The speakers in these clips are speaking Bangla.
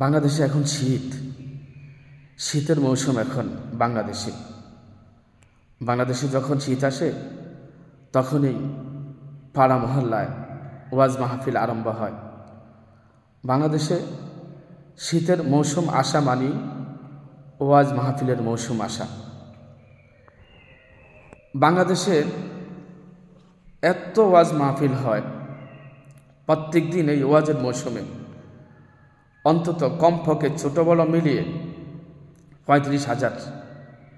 বাংলাদেশে এখন শীতের মৌসুম এখন বাংলাদেশে যখন শীত আসে তখনই পাড়া মহল্লায় ওয়াজ মাহফিল আরম্ভ হয়। বাংলাদেশে শীতের মৌসুম আসা মানেই ওয়াজ মাহফিলের মৌসুম আসা। বাংলাদেশে এত ওয়াজ মাহফিল হয় প্রত্যেক দিন এই ওয়াজের মৌসুমে অন্তত কমপক্ষে ছোট বড় মিলিয়ে 35,000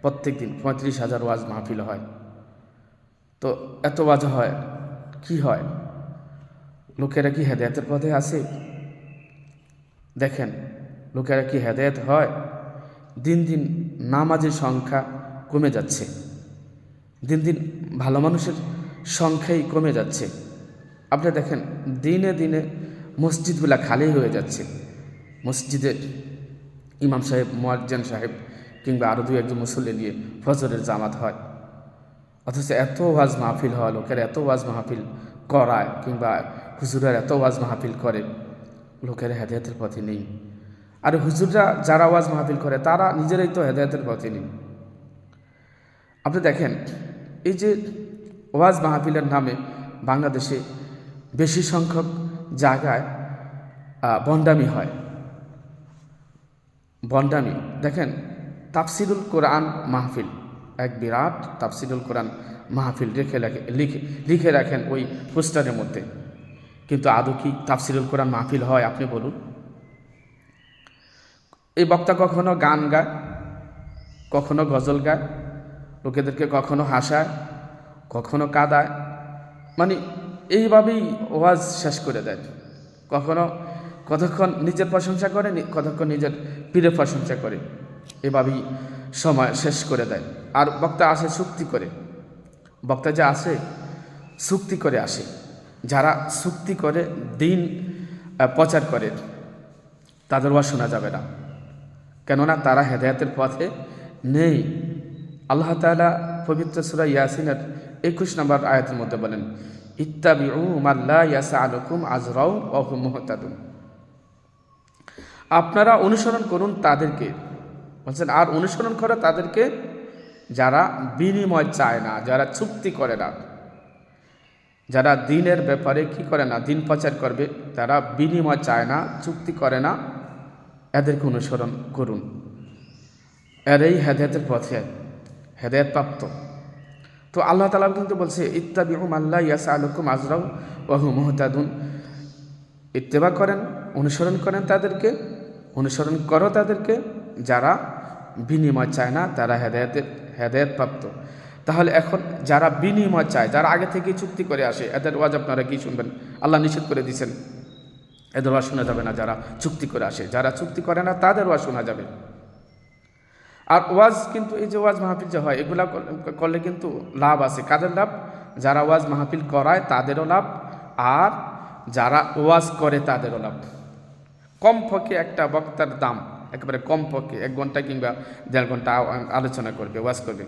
প্রত্যেক দিন 35,000 ওয়াজ মাহফিল হয়। তো এত ওয়াজ হয়, কি হয়? লোকেরা কি হেদায়েতের পথে আছে? দেখেন, লোকেরা কি হেদায়েত হয়? দিন দিন নামাজের সংখ্যা কমে যাচ্ছে, দিন দিন ভালো মানুষের সংখ্যাই কমে যাচ্ছে। আপনি দেখেন, দিনে দিনে মসজিদগুলা খালি হয়ে যাচ্ছে। মসজিদে ইমাম সাহেব, মুয়াজ্জিন সাহেব কিংবা আরও দুই একজন মুসল্লি নিয়ে ফজরের জামাত হয়, অথচ এত ওয়াজ মাহফিল হয়, লোকেরা এত ওয়াজ মাহফিল করায় কিংবা হুজুরের এত ওয়াজ মাহফিল করে, লোকেরা হেদায়েতের পথে নেই। আর হুজুররা যারা ওয়াজ মাহফিল করে তারা নিজেরাই তো হেদায়েতের পথে নেই। আপনি দেখেন, এই যে ওয়াজ মাহফিলের নামে বাংলাদেশে বেশি সংখ্যক জায়গায় বন্ডামি হয়। বন্ডামি দেখেন, তাফসিরুল কোরআন মাহফিল, এক বিরাট তাফসিরুল কোরআন মাহফিল লিখে রাখেন ওই পোস্টারের মধ্যে, কিন্তু আদৌ কি তাফসিরুল কোরআন মাহফিল হয়? আপনি বলুন। এই বক্তা কখনো গান গায়, কখনো গজল গায়, লোকেদেরকে কখনো হাসায়, কখনো কাঁদায়, মানে এইভাবেই ওয়াজ শেষ করে দেয়। কতক্ষণ নিজের প্রশংসা করে, কতক্ষণ নিজের পীরের প্রশংসা করে, এভাবেই সময় শেষ করে দেয়। আর বক্তা আসে চুক্তি করে, বক্তা যে আসে চুক্তি করে আসে। যারা চুক্তি করে দিন প্রচার করে তাদের ওয়াজ শোনা যাবে না, কেননা তারা হেদায়েতের পথে নেই। আল্লাহ তাআলা পবিত্র সূরা ইয়াসিনের 21 নম্বর আয়াতের মধ্যে বলেন, ইত্তাবিউ মা লা ইয়াসআলুকুম আজরাও ওয়া হুম মুহতাদুন। আপনারা অনুসরণ করুন তাদেরকে, বলছেন, আর অনুসরণ করে তাদেরকে যারা বিনিময় চায় না, যারা চুক্তি করে না, যারা দিনের ব্যাপারে কি করে না, দিন প্রচার করবে, তারা বিনিময় চায় না, চুক্তি করে না, এদেরকে অনুসরণ করুন। এরাই হেদায়েতের পথে হেদায়েত প্রাপ্ত। তো আল্লাহ তাআলা কিন্তু বলছে, ইত্তাবিউ মা লা ইয়াসআলুকুম আজরাও ওয়া হুম মুহতাদুন। ইত্তেবা করেন, অনুসরণ করেন তাদেরকে, অনুসরণ করো তাদেরকে যারা বিনিময় চায় না, তারা হেদায়েত প্রাপ্ত। তাহলে এখন যারা বিনিময় চায়, যারা আগে থেকেই চুক্তি করে আসে, এদের ওয়াজ আপনারা কি শুনবেন? আল্লাহ নিষেধ করে দিয়েছেন, এদের ওয়াজ শোনা যাবে না। যারা চুক্তি করে আসে, যারা চুক্তি করে না, তাদের ওয়াজ শোনা যাবে। আর ওয়াজ কিন্তু, এই যে ওয়াজ মাহফিল যে হয়, এগুলা করলে কিন্তু লাভ আছে। কাদের লাভ? যারা ওয়াজ মাহফিল করায় তাদেরও লাভ, আর যারা ওয়াজ করে তাদেরও লাভ। কমপক্ষে একটা বক্তার দাম, একেবারে কমপক্ষে 1 ঘন্টা কিংবা 1.5 ঘন্টা আলোচনা করবে, ওয়াজ করবে,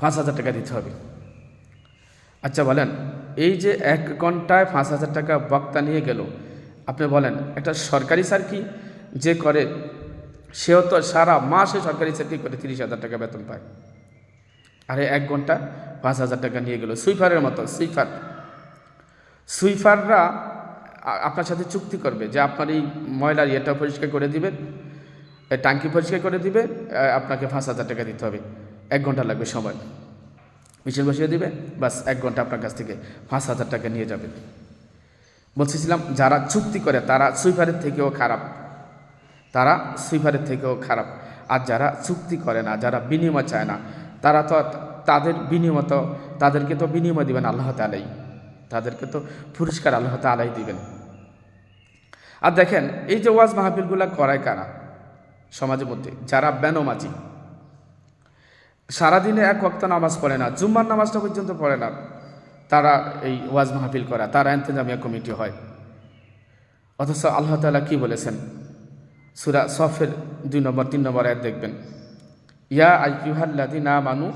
5,000 টাকা দিতে হবে। আচ্ছা বলেন, এই যে 1 ঘন্টায় 5,000 টাকা বক্তা নিয়ে গেল, আপনি বলেন, একটা সরকারি চাকরি যে করে সেও তো সারা মাসে সরকারি চাকরি করে 30,000 টাকা বেতন পায়, আরে 1 ঘন্টা 5,000 টাকা নিয়ে গেল। সুইপারের মতো, সুইপাররা আপনার সাথে চুক্তি করবে যে আপনার এই ময়লার ইয়েটা পরিষ্কার করে দিবে, ট্যাঙ্কি পরিষ্কার করে দিবে, আপনাকে 5,000 টাকা দিতে হবে, 1 ঘন্টা লাগবে সময়, মিছিল বসিয়ে দিবে, বাস 1 ঘন্টা আপনার কাছ থেকে 5,000 টাকা নিয়ে যাবে। বলছিলাম, যারা চুক্তি করে তারা সুইপারের থেকেও খারাপ, তারা সুইপারের থেকেও খারাপ। আর যারা চুক্তি করে না, যারা বিনিময় চায় না, তারা তো তাদেরকে তো বিনিময় দিবেন আল্লাহ তাআলাই, তাদেরকে তো পুরস্কার আল্লাহ তাআলাই দিবেন। আর দেখেন, এই যে ওয়াজ মাহফিলগুলো করায় কারা? সমাজের মধ্যে যারা বেনমাজি, সারাদিনে 1 ওয়াক্ত নামাজ পড়ে না, জুম্মার নামাজটা পর্যন্ত পড়ে না, তারা এই ওয়াজ মাহফিল করা, তারা ইন্তেজামিয়া কমিটি হয়। অথচ আল্লাহ তাআলা কি বলেছেন? সূরা সফের 2 নম্বর 3 নম্বর আয়াত দেখবেন, ইয়া আইয়ুহাল্লাযীনা আমানু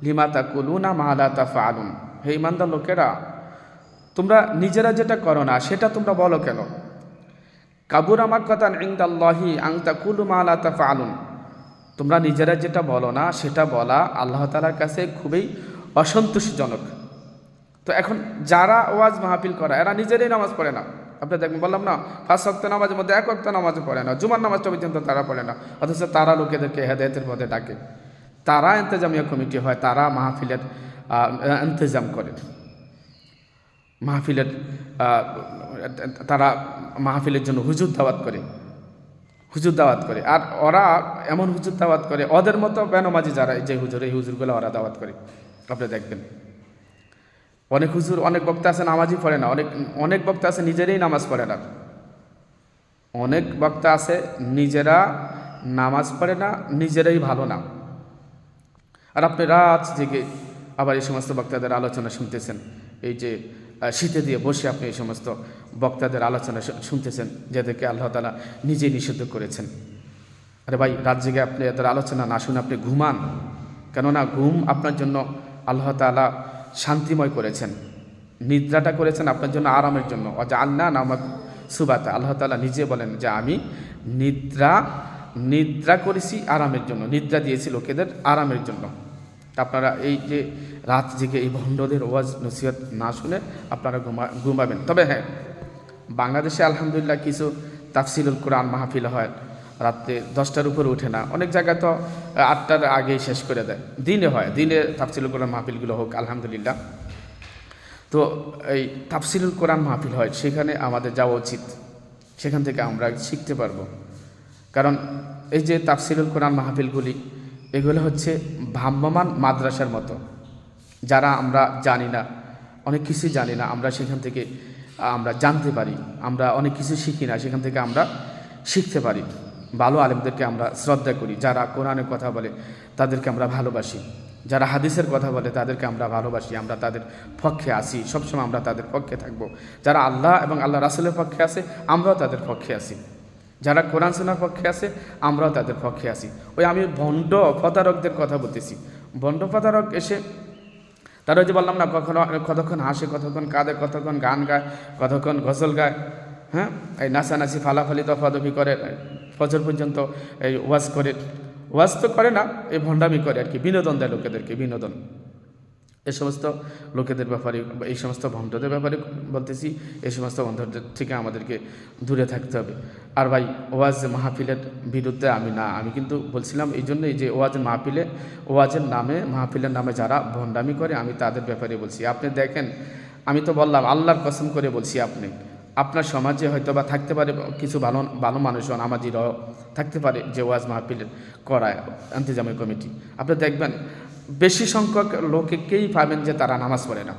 লিমা তাকুলুনা মা লা তাফআলুন। হে ঈমানদার লোকেরা, তোমরা নিজেরা যেটা করো না সেটা তোমরা বলো কেন? কাবুরা মাক্কাতান ইনদাল্লাহি আন তাকুলু মা লা তাফআলুন, তোমরা নিজেরা যেটা বলো না সেটা বলা আল্লাহ তাআলার কাছে খুবই অসন্তোষজনক। তো এখন যারা ওয়াজ মাহফিল করে এরা নিজেরাই নামাজ পড়ে না। আপনি দেখবেন, বললাম না, 5 ওয়াক্ত নামাজের মধ্যে 1 ওয়াক্ত নামাজও পড়ে না, জুমার নামাজটা পর্যন্ত তারা পড়ে না, অথচ তারা লোকেদেরকে হেদায়েতের পথে ডাকে। তারা ইন্তেজামিয়া কমিটি হয়, তারা মাহফিলের ইন্তেজাম করে, মাহফিলের তারা মাহফিলের জন্য হুজুর দাওয়াত করে। আর ওরা এমন হুজুর দাওয়াত করে, ওদের মতো বেনমাজি যারা যে হুজুর, এই হুজুরগুলো ওরা দাওয়াত করে। আপনি দেখবেন অনেক হুজুর, অনেক বক্তা আছে নামাজই পড়ে না, অনেক বক্তা আছে নিজেরাই নামাজ পড়ে না, অনেক বক্তা আছে নিজেরা নামাজ পড়ে না, নিজেরাই ভালো না। আর আপনি রাত জেগে আবার এই সমস্ত বক্তাদের আলোচনা শুনতেছেন, এই যে শীতে দিয়ে বসে আপনি এই সমস্ত বক্তাদের আলোচনা শুনতেছেন, যাদেরকে আল্লাহ তাআলা নিজেই নিষিদ্ধ করেছেন। আরে ভাই, রাত জেগে আপনি এদের আলোচনা না শুনে আপনি ঘুমান, কেননা ঘুম আপনার জন্য আল্লাহ তাআলা শান্তিময় করেছেন, নিদ্রাটা করেছেন আপনার জন্য আরামের জন্য। ওয়াজআলনা নাওমাকুম সুবাতা, আল্লাহ তাআলা নিজে বলেন যে আমি নিদ্রা করেছি আরামের জন্য, নিদ্রা দিয়েছি লোকেদের আরামের জন্য। আপনারা এই যে রাত জেগে এই ভণ্ডদের ওয়াজ নসিহত না শুনে আপনারা ঘুমাবেন। তবে হ্যাঁ, বাংলাদেশে আলহামদুলিল্লাহ কিছু তাফসিলুল কোরআন মাহফিল হয়, রাত্রে 10টার উপরে ওঠে না, অনেক জায়গায় তো 8টার আগেই শেষ করে দেয়। দিনে হয়, দিনে তাফসিলুল কোরআন মাহফিলগুলো হোক আলহামদুলিল্লাহ। তো এই তাফসিলুল কোরআন মাহফিল হয়, সেখানে আমাদের যাওয়া উচিত, সেখান থেকে আমরা শিখতে পারবো। কারণ এই যে তাফসিলুল কোরআন মাহফিলগুলি, এগুলো হচ্ছে ভ্রাম্যমান মাদ্রাসার মতো। যারা আমরা জানি না, অনেক কিছু জানি না, আমরা সেখান থেকে আমরা জানতে পারি, আমরা অনেক কিছু শিখি না, সেখান থেকে আমরা শিখতে পারি। ভালো আলেমদেরকে আমরা শ্রদ্ধা করি, যারা কোরআনের কথা বলে তাদেরকে আমরা ভালোবাসি, যারা হাদিসের কথা বলে তাদেরকে আমরা ভালোবাসি, আমরা তাদের পক্ষে আসি, সবসময় আমরা তাদের পক্ষে থাকব। যারা আল্লাহ এবং আল্লাহ রাসূলের পক্ষে আছে, আমরাও তাদের পক্ষে আছি। যারা কোরআন সুন্নাহর পক্ষে আছে, আমরাও তাদের পক্ষে আছি। ওই আমি ভণ্ড প্রতারকদের কথা বলতেছি। ভণ্ড প্রতারক এসে তারা যে বললাম না, কতক্ষণ হাসে, কতক্ষণ কাঁদে, কতক্ষণ গান গায়, কতক্ষণ গজল গায়, হ্যাঁ, এই নাচানাচি ফালাফালি দফাদফি করে, ফজর পর্যন্ত এই ওয়াজ তো করে না, এই ভণ্ডামি করে আর কি, বিনোদন দেয় লোকেদেরকে, বিনোদন। এই সমস্ত লোকেদের ব্যাপারে, এই সমস্ত ভণ্ডদের ব্যাপারে বলতেছি, এই সমস্ত ভণ্ডদের থেকে আমাদেরকে দূরে থাকতে হবে। আর ভাই, ওয়াজ মাহফিলের বিরুদ্ধে আমি কিন্তু বলছিলাম এই জন্যই যে ওয়াজের নামে, মাহফিলের নামে যারা ভণ্ডামি করে, আমি তাদের ব্যাপারে বলছি। আপনি দেখেন, আমি তো বললাম, আল্লাহর কসম করে বলছি, আপনার সমাজে হয়তো বা থাকতে পারে কিছু ভালো মানুষও, নামাজিরাও থাকতে পারে যে ওয়াজ মাহফিল করায় ইন্তেজামের কমিটি। আপনি দেখবেন বেশি সংখ্যক লোককেই পাবেন যে তারা নামাজ পড়ে না,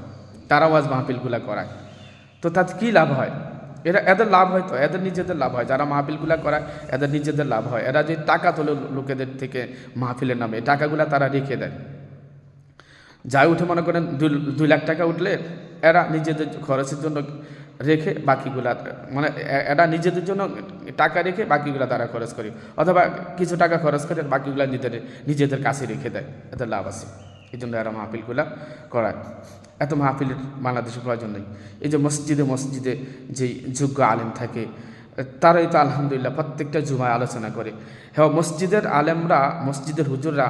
তারা ওয়াজ মাহফিলগুলা করায়। তো তাতে কী লাভ হয়? এদের লাভ হয়, তো এদের নিজেদের লাভ হয়, যারা মাহফিলগুলা করায় এদের নিজেদের লাভ হয়। এরা যে টাকা তোলে লোকেদের থেকে মাহফিলের নামে, এই টাকাগুলা তারা রেখে দেয়। যাই উঠে, মনে করেন 2 লাখ টাকা উঠলে এরা নিজেদের খরচের জন্য রেখে বাকিগুলা, মানে এরা নিজেদের জন্য টাকা রেখে বাকিগুলা তারা খরচ করে, অথবা কিছু টাকা খরচ করে বাকিগুলা নিজেদের কাছে রেখে দেয়, এদের লাভ আছে। এই জন্য এরা মাহফিলগুলা করায়। এত মাহফিলের বাংলাদেশের প্রয়োজন নেই। এই যে মসজিদে যেই যোগ্য আলেম থাকে, তারাই তো আলহামদুলিল্লাহ প্রত্যেকটা জুমায় আলোচনা করে। হ্যাঁ, মসজিদের আলেমরা, মসজিদের হুজুররা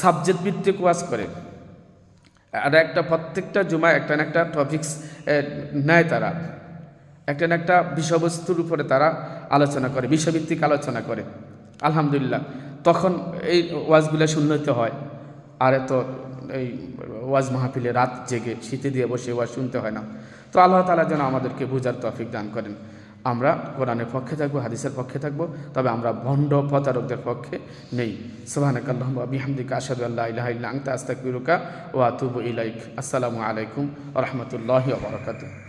সাবজেক্ট ভিত্তিক ওয়াজ করে, আর প্রত্যেকটা জুমায় একটা না একটা টপিকস নেয়, তারা একটা না একটা বিষয়বস্তুর উপরে তারা আলোচনা করে, বিষয়ভিত্তিক আলোচনা করে। আলহামদুলিল্লাহ, তখন এই ওয়াজগুলো শুনতে হয়। আর এত এই ওয়াজ মাহফিলে রাত জেগে শীতে দিয়ে বসে ওয়াজ শুনতে হয় না। তো আল্লাহ তাআলা যেন আমাদেরকে বুঝার তৌফিক দান করেন। আমরা কোরআনের পক্ষে থাকবো, হাদিসের পক্ষে থাকবো, তবে আমরা ভণ্ড প্রতারকদের পক্ষে নেই। সুবহানাকাল্লাহুম্মা ওয়া বিহামদিকা আশহাদু আল্লা ইলাহা ইল্লা আনতা আস্তাগফিরুকা ওয়া আতুবু ইলাইক। আসসালামু আলাইকুম ওয়া রাহমাতুল্লাহি ওয়া বারাকাতুহু।